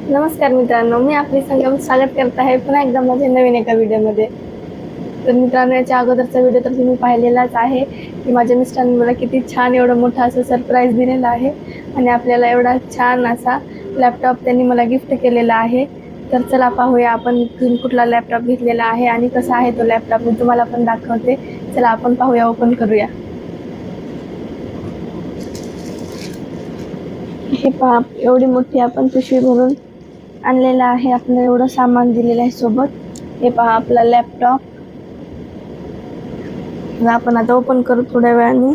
नमस्कार मित्रांनो, मी आपली संगम स्वागत करत आहे पुन्हा एकदा माझ्या नवीन एका व्हिडिओमध्ये. तर मित्रांनो, याच्या अगोदरचा व्हिडिओ तर तुम्ही पाहिलेलाच आहे की माझ्या मिस्टरांनी मला किती छान एवढं मोठं असं सरप्राईज दिलेलं आहे आणि आपल्याला एवढा छान असा लॅपटॉप त्यांनी मला गिफ्ट केलेला आहे. तर चला पाहूया आपण कुठला लॅपटॉप घेतलेला आहे आणि कसा आहे तो लॅपटॉप, मी तुम्हाला पण दाखवते. चला आपण पाहूया, ओपन करूया. हे पहा, एवढी मोठी आपण पिशवी भरून आणलेला आहे. आपलं एवढं सामान दिलेलं आहे सोबत. हे पहा आपला लॅपटॉप. आपण आता ओपन करू थोड्या वेळाने.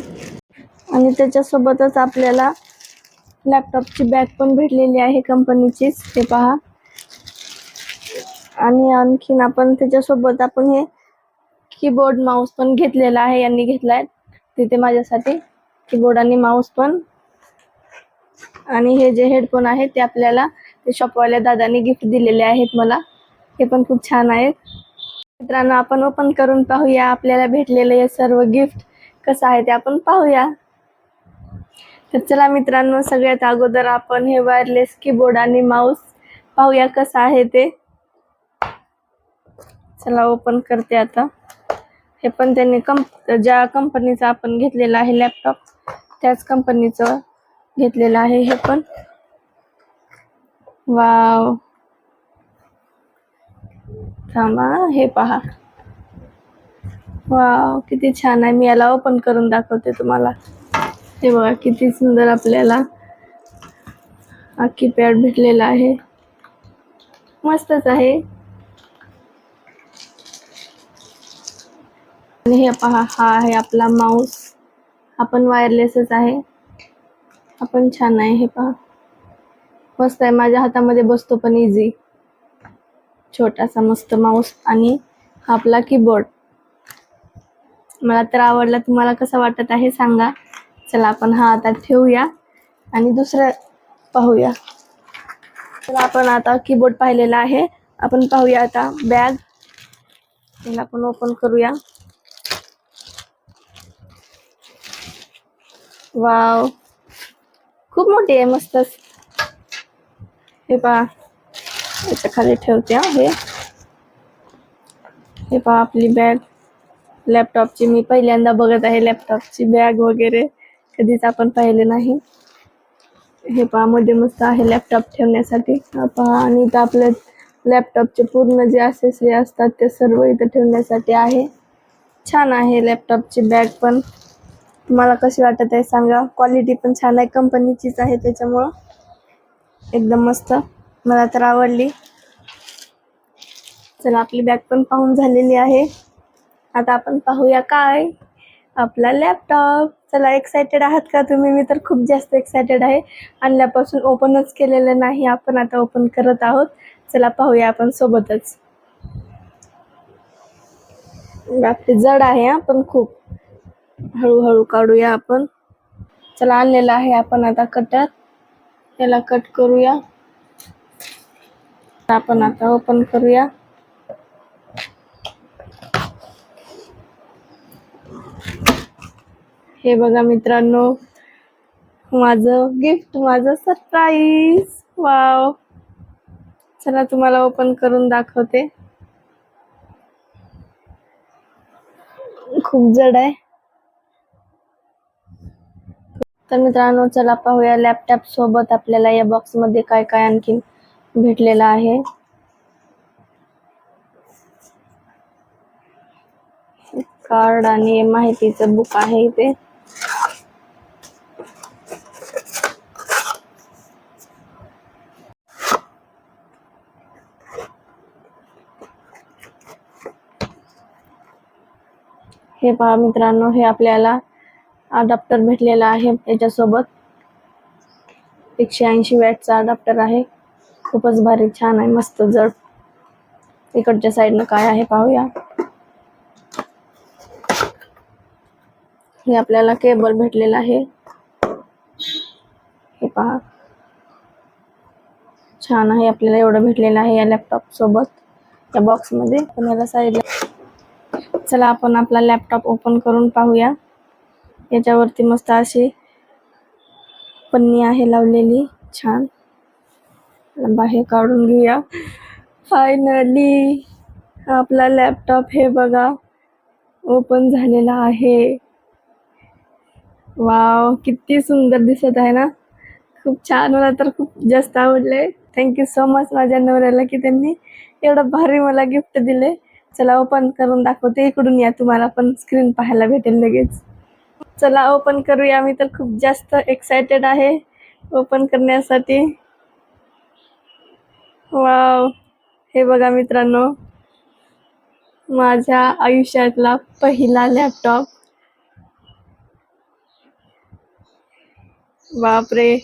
आणि त्याच्यासोबतच आपल्याला लॅपटॉपची बॅग पण भेटलेली आहे कंपनीचीच, हे पहा. आणि आणखीन आपण त्याच्यासोबत आपण हे कीबोर्ड माऊस पण घेतलेला आहे, यांनी घेतलाय तिथे माझ्यासाठी कीबोर्ड आणि माऊस पण. आणि हे जे हेडफोन आहेत ते आपल्याला ते शॉपवाल्या दादांनी गिफ्ट दिलेले आहेत मला. हे पण खूप छान आहेत. मित्रांनो, आपण ओपन करून पाहूया आपल्याला भेटलेलं हे सर्व गिफ्ट कसं आहे ते आपण पाहूया. तर चला मित्रांनो, सगळ्यात अगोदर आपण हे वायरलेस कीबोर्ड आणि माऊस पाहूया कसं आहे ते. चला ओपन करते आता. हे पण त्यांनी ज्या कंपनीचा आपण घेतलेला आहे लॅपटॉप त्याच कंपनीचं घेतलेलं आहे हे पण. वाव, थांबा, हे पहा. वाव, किती छान आहे. मी याला ओपन करून दाखवते तुम्हाला. हे बघा किती सुंदर आपल्याला कीपॅड भेटलेला आहे. मस्तच आहे. आणि हे पहा, हा आहे आपला माऊस. आपण वायरलेसच आहे. आपण छान आहे. हे पहा, मस्त आहे. माझ्या हातामध्ये बसतो पण इझी. छोटासा मस्त माऊस आणि आपला कीबोर्ड. मला तर आवडला. तुम्हाला कसं वाटत आहे सांगा. चला आपण हा आता ठेवूया आणि दुसरं पाहूया. तर आपण आता कीबोर्ड पाहिलेला आहे. आपण पाहूया आता बॅग. त्याला आपण ओपन करूया. वाव, खूप मोठी आहे, मस्तच. हे पहा, याच्या खाली ठेवते. हे पहा आपली बॅग लॅपटॉपची. मी पहिल्यांदा बघत आहे लॅपटॉपची बॅग वगैरे, कधीच आपण पाहिले नाही. हे पहा, मध्ये मस्त आहे लॅपटॉप ठेवण्यासाठी. पहा, आणि इथं आपल्या लॅपटॉपचे पूर्ण जे ॲक्सेसरी असतात ते सर्व इथं ठेवण्यासाठी आहे. छान आहे लॅपटॉपची बॅग पण. तुम्हाला कशी वाटत आहे सांगा. क्वालिटी पण छान आहे, कंपनीचीच आहे त्याच्यामुळं एकदम मस्त. मला तर आवडली. चला, आपली बॅग पण पाहून झालेली आहे. आता आपण पाहूया काय, आपला लॅपटॉप. चला, एक्सायटेड आहात का तुम्ही? मी तर खूप जास्त एक्सायटेड आहे. आणल्यापासून ओपनच केलेलं नाही. आपण आता ओपन करत आहोत. चला पाहूया आपण सोबतच. बापरे, जड आहे पण खूप. हळूहळू काढूया आपण. चला, आणलेला आहे आपण आता कटर. त्याला कट करूया. आपण आता ओपन करूया. हे बघा मित्रांनो, माझं गिफ्ट, माझं सरप्राईज. वाव, चला तुम्हाला ओपन करून दाखवते. खूप जड आहे. तर मित्रांनो, चला पाहूया लॅपटॉप सोबत आपल्याला या बॉक्स मध्ये काय काय आणखीन भेटलेलं आहे. कार्ड आणि माहितीचं बुक आहे इथे. हे पहा मित्रांनो, हे आपल्याला अडॅप्टर भेटलेला आहे याच्यासोबत. 180 वॅटचा अडॅप्टर आहे. खूपच भारी, छान आहे, मस्त जड. इकडच्या साईडनं काय आहे पाहूया. हे आपल्याला केबल भेटलेला आहे. हे पहा, छान आहे. आपल्याला एवढं भेटलेलं आहे या लॅपटॉप सोबत या बॉक्स मध्ये. पण याला साईडला. चला आपण आपला लॅपटॉप ओपन करून पाहूया. याच्यावरती मस्त अशी पन्नी आहे लावलेली, छान. बाहेर काढून घेऊया. फायनली आपला लॅपटॉप हे बघा ओपन झालेला आहे. वाव, किती सुंदर दिसत आहे ना. खूप छान, मला तर खूप जास्त आवडले. थँक्यू सो मच माझ्या नवऱ्याला की त्यांनी एवढं भारी मला गिफ्ट दिले. चला ओपन करून दाखवते. इकडून या, तुम्हाला पण स्क्रीन पाहायला भेटेल लगेच. चला ओपन करूया. मी तर खूप जास्त एक्सायटेड आहे ओपन करण्यासाठी. वाव, हे बघा मित्रांनो, माझ्या आयुष्यातला पहिला लॅपटॉप. बापरे,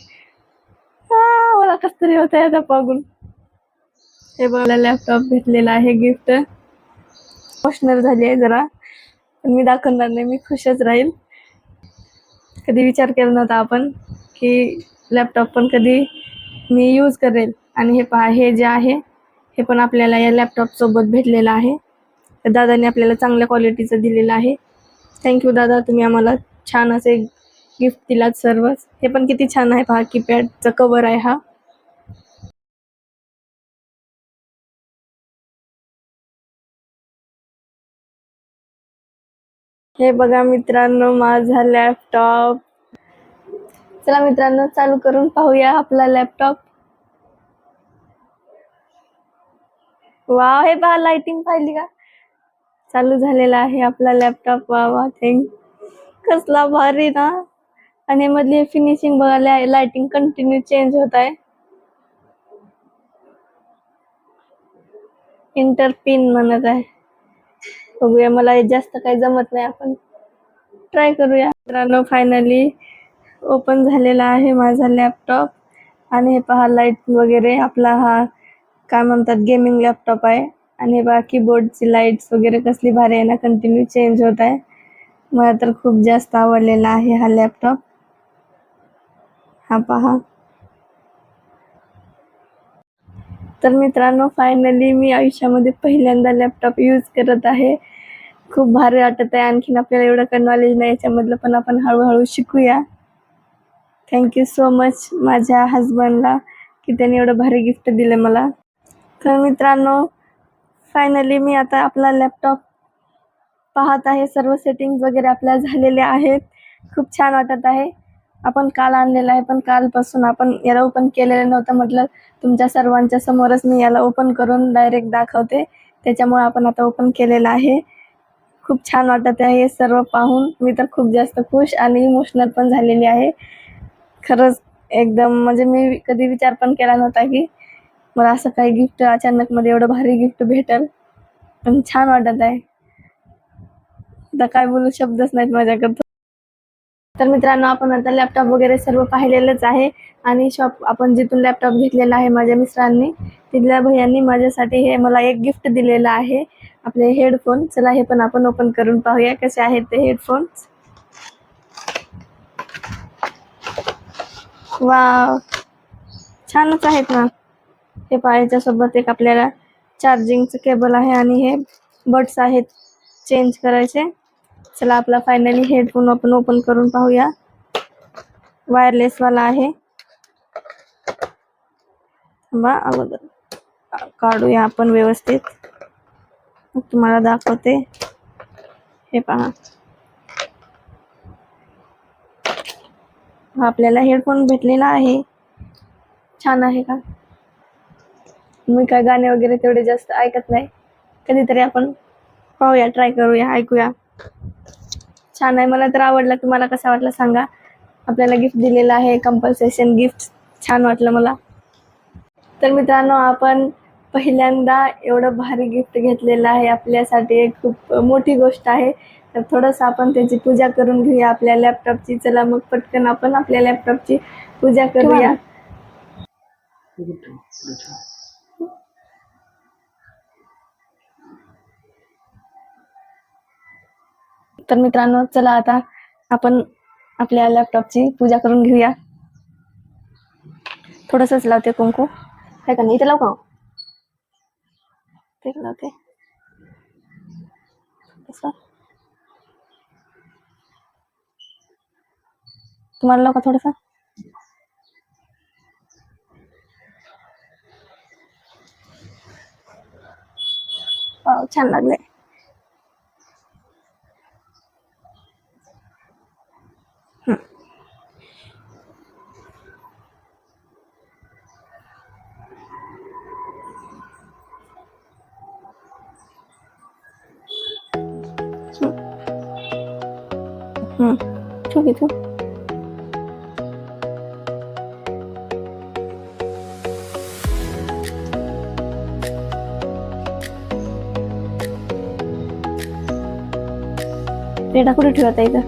मला कसं तरी होत आहे आता बघून. हे बघा लॅपटॉप भेटलेला आहे गिफ्ट. इमोशनल झाली आहे जरा, पण मी दाखवणार नाही, मी खुशच राहील. कधी विचार केला नव्हता आपण की लॅपटॉप पण कधी मी यूज करेल. आणि हे पहा, हे जे आहे हे पण आपल्याला या लॅपटॉप सोबत भेटलेलं आहे. दादाने आपल्याला चांगल्या क्वालिटीचं दिलेलं आहे. थँक्यू दादा, तुम्ही आम्हाला छान असे गिफ्ट दिलात सर्वच. हे पण किती छान आहे पहा, कीपॅडचा कवर आहे हा. हे बघा मित्रांनो, माझा लॅपटॉप. चला मित्रांनो, चालू करून पाहूया आपला लॅपटॉप. वाव, हे पहा लाइटिंग पाहिली का, चालू झालेला आहे आपला लॅपटॉप. वा वा, कसला भारी ना. आणि मधली फिनिशिंग बघा, लाइटिंग कंटिन्यू चेंज होत आहे. इंटर पिन म्हणत आहे. बघूया, मला जास्त काही जमत नाही, आपण ट्राय करूया. मित्रांनो, फायनली ओपन झालेला आहे माझा लॅपटॉप. आणि हे पहा लाईट वगैरे, आपला हा काय म्हणतात गेमिंग लॅपटॉप आहे. आणि हे पहा कीबोर्डची लाईट्स वगैरे कसली भारी आहे ना, कंटिन्यू चेंज होत आहे. मला तर खूप जास्त आवडलेला आहे हा लॅपटॉप. हा पहा. तर मित्रांनो, फायनली मी आयुष्यामध्ये पहिल्यांदा लॅपटॉप यूज करत आहे. खूप भारी वाटत आहे. आणखीन आपल्याला एवढं काही नॉलेज नाही याच्यामधलं, पण आपण हळूहळू शिकूया. थँक्यू सो मच माझ्या हजबंडला की त्यांनी एवढं भारी गिफ्ट दिलं मला. तर मित्रांनो, फायनली मी आता आपला लॅपटॉप पाहत आहे. सर्व सेटिंग्ज वगैरे आपल्या झालेल्या आहेत. खूप छान वाटत आहे. आपण काल आणलेलं आहे, पण कालपासून आपण याला ओपन केलेलं नव्हतं. म्हटलं तुमच्या सर्वांच्या समोरच मी याला ओपन करून डायरेक्ट दाखवते. त्याच्यामुळे आपण आता ओपन केलेलं आहे. खूप छान वाटत आहे हे सर्व पाहून. मी तर खूप जास्त खुश आणि इमोशनल पण झालेली आहे. खरंच एकदम, म्हणजे मी कधी विचार पण केला नव्हता की मला असं काही गिफ्ट अचानकमध्ये एवढं भारी गिफ्ट भेटेल. पण छान वाटत आहे. आता काय बोलू, शब्दच नाहीत माझ्याकडे. तर मित्रांनो, आपण आता लॅपटॉप वगैरे सर्व पाहिलेलंच आहे. आणि शॉप आपण जिथून लॅपटॉप घेतलेला आहे माझ्या मिस्टरांनी, तिथल्या भैयांनी माझ्यासाठी हे मला एक गिफ्ट दिलेलं आहे, आपले हेडफोन. चला हे पण आपण ओपन करून पाहूया कसे आहेत ते हेडफोन्स. वाव, छानच आहेत ना. हे पाहायच्या सोबत एक आपल्याला चार्जिंगचं केबल आहे आणि हे बड्स आहेत चेंज करायचे. चला आपला फायनली हेडफोन आपण ओपन करून पाहूया. वायरलेस वाला आहे. अगोदर काढूया आपण व्यवस्थित, मग तुम्हाला दाखवते. हे पहा, आपल्याला हेडफोन भेटलेला आहे. छान आहे का. मी काय गाणे वगैरे तेवढे जास्त ऐकत नाही, कधीतरी आपण पाहूया, ट्राय करूया, ऐकूया. छान आहे, मला तर आवडला. तुम्हाला कसा वाटला सांगा. आपल्याला गिफ्ट दिलेलं आहे, कंपल्सेशन गिफ्ट. छान वाटलं मला. तर मित्रांनो, आपण पहिल्यांदा एवढं भारी गिफ्ट घेतलेलं आहे. आपल्यासाठी एक खूप मोठी गोष्ट आहे. तर थोडंसं आपण त्याची पूजा करून घेऊया आपल्या लॅपटॉपची. चला मग पटकन आपण आपल्या लॅपटॉपची पूजा करूया. तर मित्रांनो, चला आता आपण आपल्या लॅपटॉपची पूजा करून घेऊया. थोडंसंच लावते कुंकू, काय का नाही, इथे लाव का, ते लावते तसं. तुम्हाला लाव का थोडंसं. वाव छान लागले. ठीक आहे. पेढा कुठे ठेवता इथं?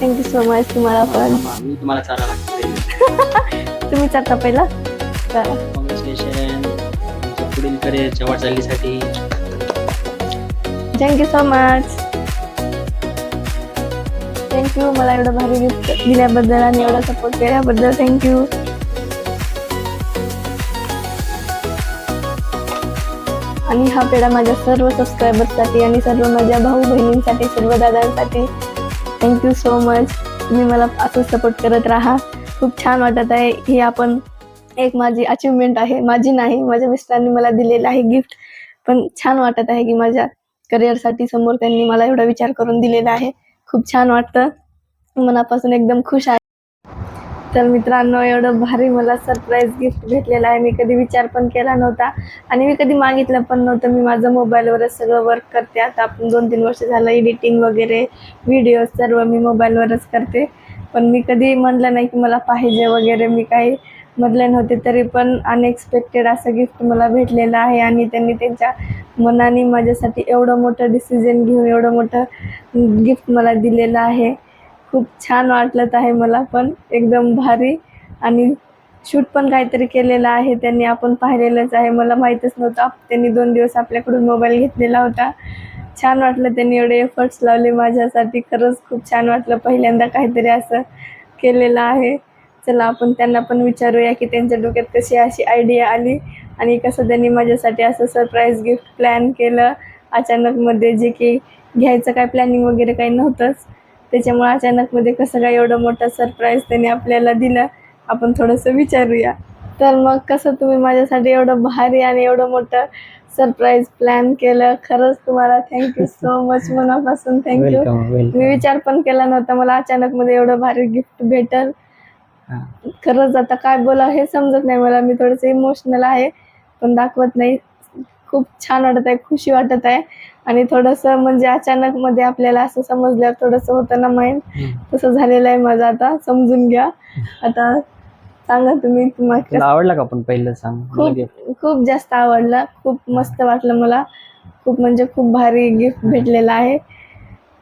Thank you so much. तुम्हाला पण. मी तुम्हाला चारा लागते. तुम्ही चालता पहिला. कॉंग्रॅच्युलेशन तुमच्या पुढील करिअरच्या वाटचालीसाठी. Thank you so much. थँक्यू मला एवढं भारी गिफ्ट दिल्याबद्दल आणि एवढा सपोर्ट केल्याबद्दल थँक्यू. आणि हा पेढा माझ्या सर्व सबस्क्रायबर्ससाठी आणि सर्व माझ्या भाऊ बहिणींसाठी, सर्व दादांसाठी थँक्यू सो मच. तुम्ही मला असं सपोर्ट करत राहा. खूप छान वाटत आहे. ही आपण एक माझी अचिव्हमेंट आहे. माझी नाही, माझ्या मिस्टरांनी मला दिलेलं आहे गिफ्ट. पण छान वाटत आहे की माझ्या करिअरसाठी समोर त्यांनी मला एवढा विचार करून दिलेला आहे. खूप छान वाटतं. मनापासून एकदम खुश आहे. तर मित्रांनो, एवढं भारी मला सरप्राईज गिफ्ट भेटलेलं आहे. मी कधी विचार पण केला नव्हता आणि मी कधी मागितलं पण नव्हतं. मी माझं मोबाईलवरच सगळं वर्क करते. आता आपण 2-3 वर्ष झालं एडिटिंग वगैरे व्हिडिओ सर्व मी मोबाईलवरच करते. पण मी कधी म्हटलं नाही की मला पाहिजे वगैरे, मी काही म्हटले नव्हते. तरी पण अनएक्सपेक्टेड असं गिफ्ट मला भेटलेलं आहे आणि त्यांनी त्यांच्या मनाने माझ्यासाठी एवढं मोठं डिसिजन घेऊन एवढं मोठं गिफ्ट मला दिलेलं आहे. खूप छान वाटलं आहे मला पण, एकदम भारी. आणि शूट पण काहीतरी केलेलं आहे त्यांनी, आपण पाहिलेलंच आहे. मला माहीतच नव्हतं. त्यांनी 2 दिवस आपल्याकडून मोबाईल घेतलेला होता. छान वाटलं, त्यांनी एवढे एफर्ट्स लावले माझ्यासाठी. खरंच खूप छान वाटलं. पहिल्यांदा काहीतरी असं केलेलं आहे. चला आपण त्यांना पण विचारूया की त्यांच्या डोक्यात कशी अशी आयडिया आली आणि कसं त्यांनी माझ्यासाठी असं सरप्राईज गिफ्ट प्लॅन केलं अचानकमध्ये, जे की घ्यायचं काय प्लॅनिंग वगैरे काही नव्हतंच. त्याच्यामुळे अचानकमध्ये कसं काय एवढं मोठं सरप्राईज त्यांनी आपल्याला दिलं, आपण थोडंसं विचारूया. तर मग कसं तुम्ही माझ्यासाठी एवढं भारी आणि एवढं मोठं सरप्राईज प्लॅन केलं. खरंच तुम्हाला थँक्यू सो मच, मनापासून थँक्यू. मी विचार पण केला नव्हता मला अचानकमध्ये एवढं भारी गिफ्ट भेटल. खरंच आता काय बोलावं हे समजत नाही मला. मी थोडंसं इमोशनल आहे पण दाखवत नाही. खूप छान वाटत आहे, खुशी वाटत आहे. आणि थोडंसं म्हणजे अचानकमध्ये आपल्याला असं समजल्यावर थोडंसं होतं ना माइंड, तसं झालेलं आहे माझं. आता समजून घ्या. आता सांगा तुम्ही, तुम्हाला आवडला का? पण पहिलं सांग. खूप जास्त आवडला. खूप मस्त वाटलं मला. खूप म्हणजे खूप भारी गिफ्ट भेटलेलं आहे.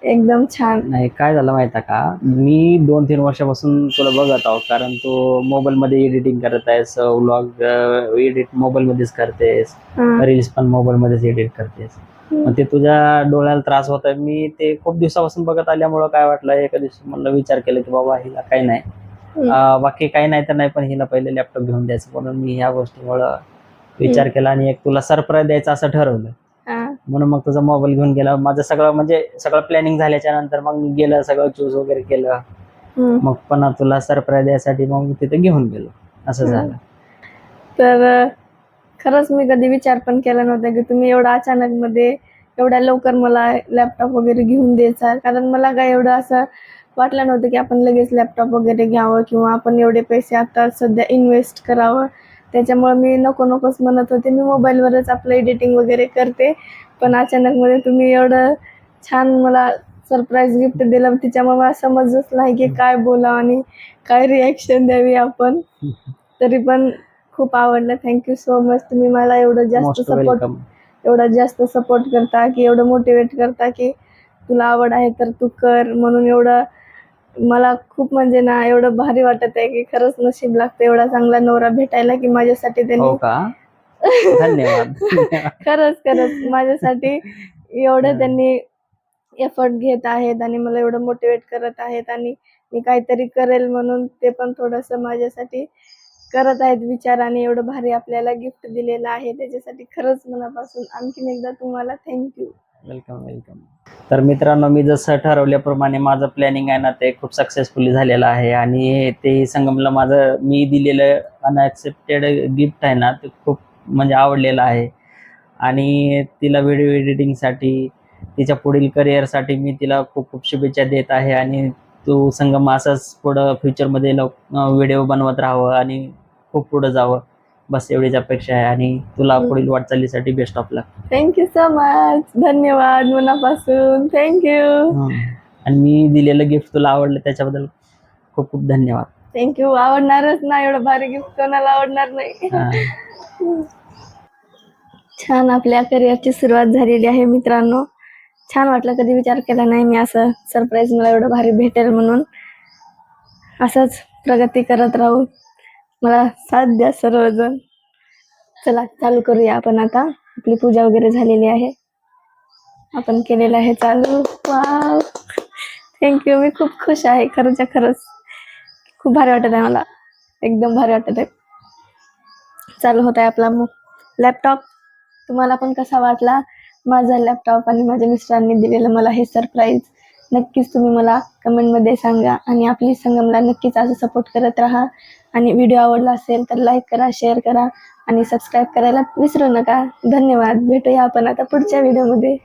एकदम छान. नाही, काय झालं माहिती का, मी 2-3 वर्षापासून तुला बघत आहो. कारण तू मोबाईलमध्ये एडिटिंग करत आहेस, व्लॉग एडिट मोबाईलमध्येच करतेस, रील्स पण मोबाईलमध्येच एडिट करतेस. मग ते तुझ्या डोळ्याला त्रास होत आहे. मी ते खूप दिवसापासून बघत आल्यामुळं काय वाटलं, एका दिवशी म्हणलं विचार केला की बाबा हिला काही नाही, बाकी काही नाही तर नाही, पण हिला पहिले लॅपटॉप घेऊन द्यायचं. म्हणून मी ह्या गोष्टीमुळं विचार केला आणि एक तुला सरप्राईज द्यायचं असं ठरवलं. म्हणून मग तुझा मोबाईल घेऊन गेला. माझं सगळं म्हणजे सगळं प्लॅनिंग झाल्याच्या नंतर मग मी गेलं, सगळं चूज वगैरे केलं. मग पण तुला सरप्राईज द्यायसाठी मग तिथे घेऊन गेलो, असं झालं. तर खरंच मी कधी विचार पण केला नव्हता की तुम्ही एवढा अचानकमध्ये एवढ्या लवकर मला लॅपटॉप वगैरे घेऊन द्यायचा. कारण मला काय एवढं असं वाटलं नव्हतं की आपण लगेच लॅपटॉप वगैरे घ्यावं किंवा आपण एवढे पैसे आता सध्या इन्व्हेस्ट करावं. त्याच्यामुळे मी नकोच म्हणत होते. मी मोबाईलवरच आपलं एडिटिंग वगैरे करते. पण अचानकमध्ये तुम्ही एवढं छान मला सरप्राईज गिफ्ट दिलं, त्याच्यामुळे मला समजच नाही की काय बोलावं आणि काय रिॲक्शन द्यावी आपण. तरी पण खूप आवडलं. Thank you so much. तुम्ही मला एवढं जास्त सपोर्ट करता, की एवढं मोटिवेट करता की तुला आवड आहे तर तू कर. म्हणून एवढं मला खूप म्हणजे ना एवढं भारी वाटत आहे की खरंच नशीब लागतं एवढा चांगला नवरा भेटायला की माझ्यासाठी त्यांनी. धन्यवाद. खरंच माझ्यासाठी एवढं त्यांनी एफर्ट घेत आहेत आणि मला एवढं मोटिवेट करत आहेत आणि मी काहीतरी करेल म्हणून ते पण थोडंसं माझ्यासाठी करत आहेत विचार. आणि एवढं भारी आपल्याला गिफ्ट दिलेलं आहे त्याच्यासाठी खरंच मनापासून आणखीन एकदा तुम्हाला थँक्यू. Welcome welcome. तर मित्रांनो, मी जसं ठरवल्याप्रमाणे माझं प्लॅनिंग आहे ना, ते खूप सक्सेसफुली झालेलं आहे. आणि ते संगमला माझं मी दिलेलं अनएक्सेप्टेड गिफ्ट आहे ना, ते खूप म्हणजे आवडलेलं आहे. आणि तिला व्हिडिओ एडिटिंगसाठी, तिच्या पुढील करिअरसाठी मी तिला खूप खूप शुभेच्छा देत आहे. आणि तू संगम असाच पुढं फ्युचरमध्ये व्हिडिओ बनवत राहावं आणि खूप पुढं जावं, बस एवढीच अपेक्षा आहे. आणि तुला पुढील वाटचालीसाठी best of luck. Thank you so much. धन्यवाद मनापासून. थँक्यू. आणि मी दिलेलं गिफ्ट तुला आवडलं त्याच्याबद्दल खूप खूप धन्यवाद. थँक्यू. आवडणारच ना, एवढं भारी गिफ्ट कोणाला आवडणार नाही. हा. छान आपल्या करिअरची सुरुवात झालेली आहे मित्रांनो. छान वाटलं, कधी विचार केला नाही मी असं सरप्राईज मला एवढं भारी भेटेल म्हणून. असंच प्रगती करत राहू, मला साथ द्या सर्वजण. चला चालू करूया आपण आता. आपली पूजा वगैरे झालेली आहे, आपण केलेलं आहे चालू. Wow, thank you. मी खूप खुश आहे, खरंच्या खरंच खूप भारी वाटत आहे मला, एकदम भारी वाटत आहे. चालू होत आहे आपला लॅपटॉप. तुम्हाला पण कसा वाटला माझा लॅपटॉप आणि माझ्या मिस्टरांनी दिलेलं मला हे सरप्राईज? नक्कीच तुम्ही मला कमेंटमध्ये सांगा. आणि आपली संगमला नक्कीच असं सपोर्ट करत राहा. आणि व्हिडिओ आवडला असेल तर लाईक करा, शेअर करा आणि सबस्क्राईब करायला विसरू नका. धन्यवाद. भेटूया आपण आता पुढच्या व्हिडिओमध्ये.